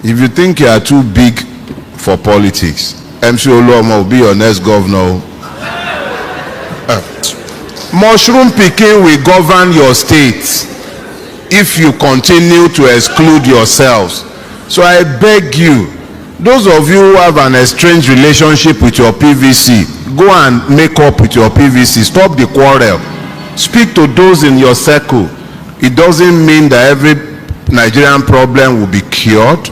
If you think you are too big for politics, MC Oluomo will be your next governor. Mushroom Pikin will govern your state if you continue to exclude yourselves. So I beg you, those of you who have an estranged relationship with your PVC, go and make up with your PVC. Stop the quarrel. Speak to those in your circle. It doesn't mean that every Nigerian problem will be cured,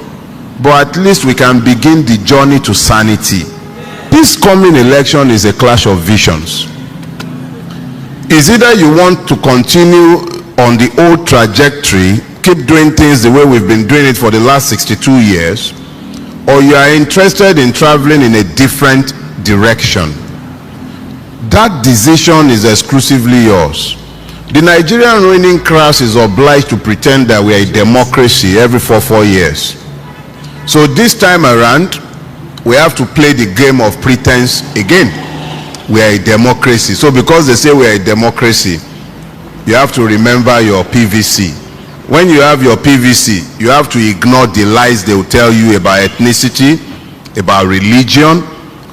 but at least we can begin the journey to sanity. This coming election is a clash of visions. Is either you want to continue on the old trajectory, keep doing things the way we've been doing it for the last 62 years, or you are interested in traveling in a different direction. That decision is exclusively yours. The Nigerian ruling class is obliged to pretend that we are a democracy every 4 years. So this time around, we have to play the game of pretense again. We are a democracy. So because they say we are a democracy, you have to remember your PVC. When you have your PVC, you have to ignore the lies they will tell you about ethnicity, about religion,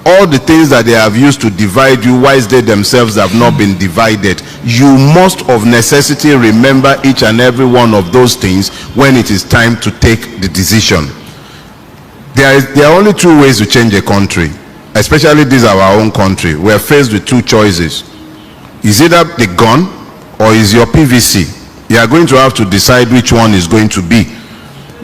all the things that they have used to divide you, whilst they themselves have not been divided. You must of necessity remember each and every one of those things when it is time to take the decision. There are only two ways to change a country, especially this our own country. We are faced with two choices. Is either the gun or is your PVC. You are going to have to decide which one is going to be.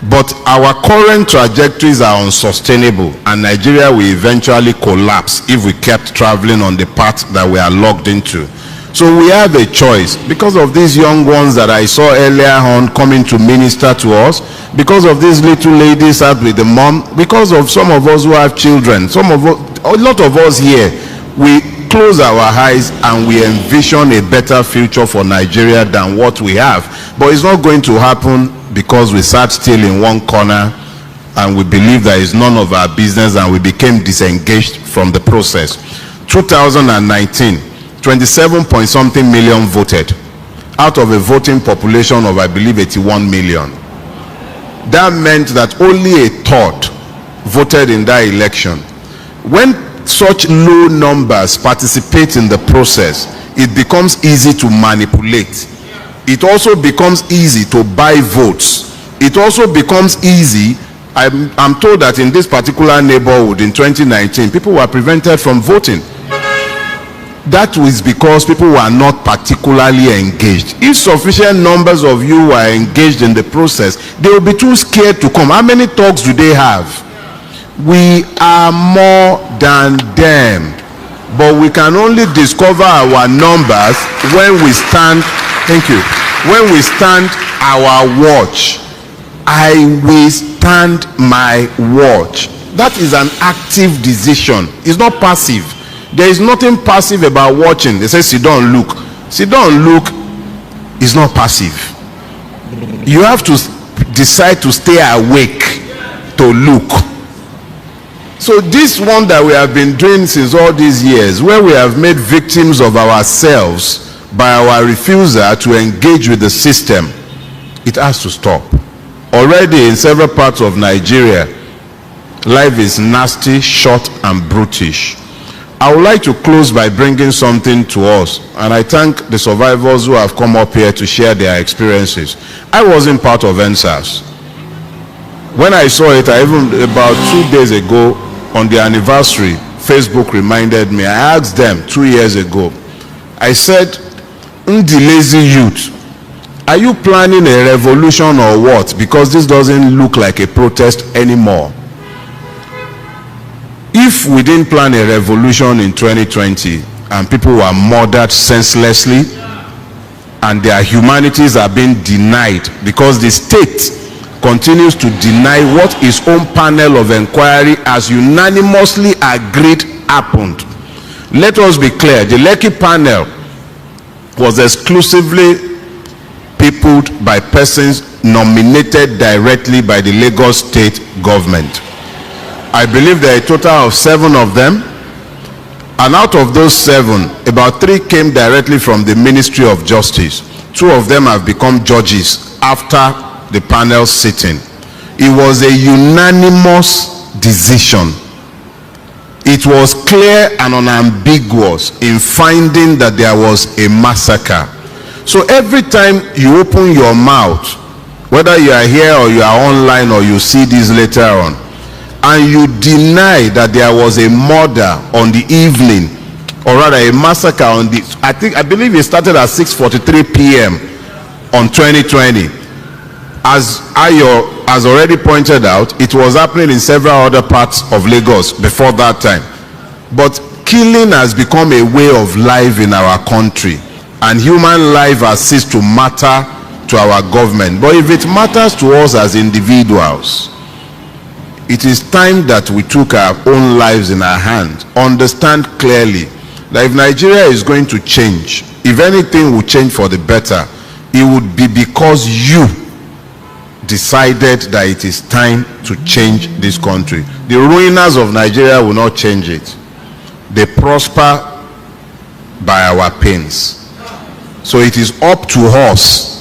But our current trajectories are unsustainable, and Nigeria will eventually collapse if we kept traveling on the path that we are locked into. So we have a choice. Because of these young ones that I saw earlier on coming to minister to us, because of these little ladies out with the mom, because of some of us who have children, a lot of us here, we close our eyes and we envision a better future for Nigeria than what we have. But it's not going to happen because we sat still in one corner and we believe that it's none of our business and we became disengaged from the process. 2019, 27 point something million voted out of a voting population of, I believe, 81 million. That meant that only a third voted in that election. When such low numbers participate in the process, it becomes easy to manipulate. It also becomes easy to buy votes. It also becomes easy. I'm told that in this particular neighborhood in 2019, people were prevented from voting. That was because people were not particularly engaged. If sufficient numbers of you are engaged in the process, they will be too scared to come. How many talks do they have? We are more than them, but we can only discover our numbers when we stand. Thank you. When we stand our watch. I will stand my watch. That is an active decision. It's not passive. There is nothing passive about watching. They say sit down, look. Sit down, look is not passive. You have to decide to stay awake to look. So this one that we have been doing since all these years, where we have made victims of ourselves by our refusal to engage with the system, it has to stop. Already in several parts of Nigeria, life is nasty, short and brutish. I would like to close by bringing something to us, and I thank the survivors who have come up here to share their experiences. I wasn't part of NSAS. When I saw it, about 2 days ago on the anniversary, Facebook reminded me. I asked them 2 years ago, I said, "The lazy youth, are you planning a revolution or what? Because this doesn't look like a protest anymore." If we didn't plan a revolution in 2020 and people were murdered senselessly and their humanities are being denied because the state continues to deny what its own panel of inquiry has unanimously agreed happened. Let us be clear, the Lekki panel was exclusively peopled by persons nominated directly by the Lagos state government. I believe there are a total of 7 of them, and out of those 7, about 3 came directly from the Ministry of Justice. 2 of them have become judges after the panel sitting. It was a unanimous decision. It was clear and unambiguous in finding that there was a massacre. So every time you open your mouth, whether you are here or you are online or you see this later on, and you deny that there was a murder on the evening, or rather a massacre on the, I believe it started at 6:43 p.m. on 2020. As Ayo has already pointed out, it was happening in several other parts of Lagos before that time. But killing has become a way of life in our country, and human life has ceased to matter to our government. But if it matters to us as individuals, it is time that we took our own lives in our hands. Understand clearly that if Nigeria is going to change, if anything will change for the better, it would be because you decided that it is time to change this country. The ruiners of Nigeria will not change it. They prosper by our pains. So it is up to us.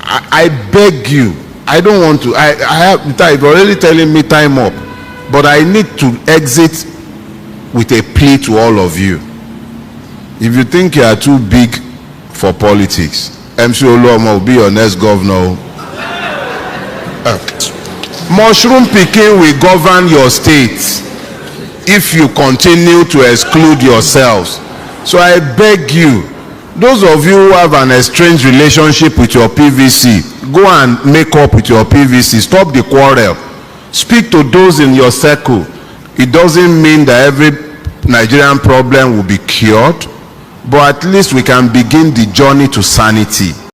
I beg you, I don't want to, I have time, already telling me time up, but I need to exit with a plea to all of you. If you think you are too big for politics, MC Oluomo will be your next governor. Mushroom Pikin will govern your state if you continue to exclude yourselves. So I beg you, those of you who have an estranged relationship with your PVC, go and make up with your PVC. Stop the quarrel. Speak to those in your circle. It doesn't mean that every Nigerian problem will be cured, but at least we can begin the journey to sanity.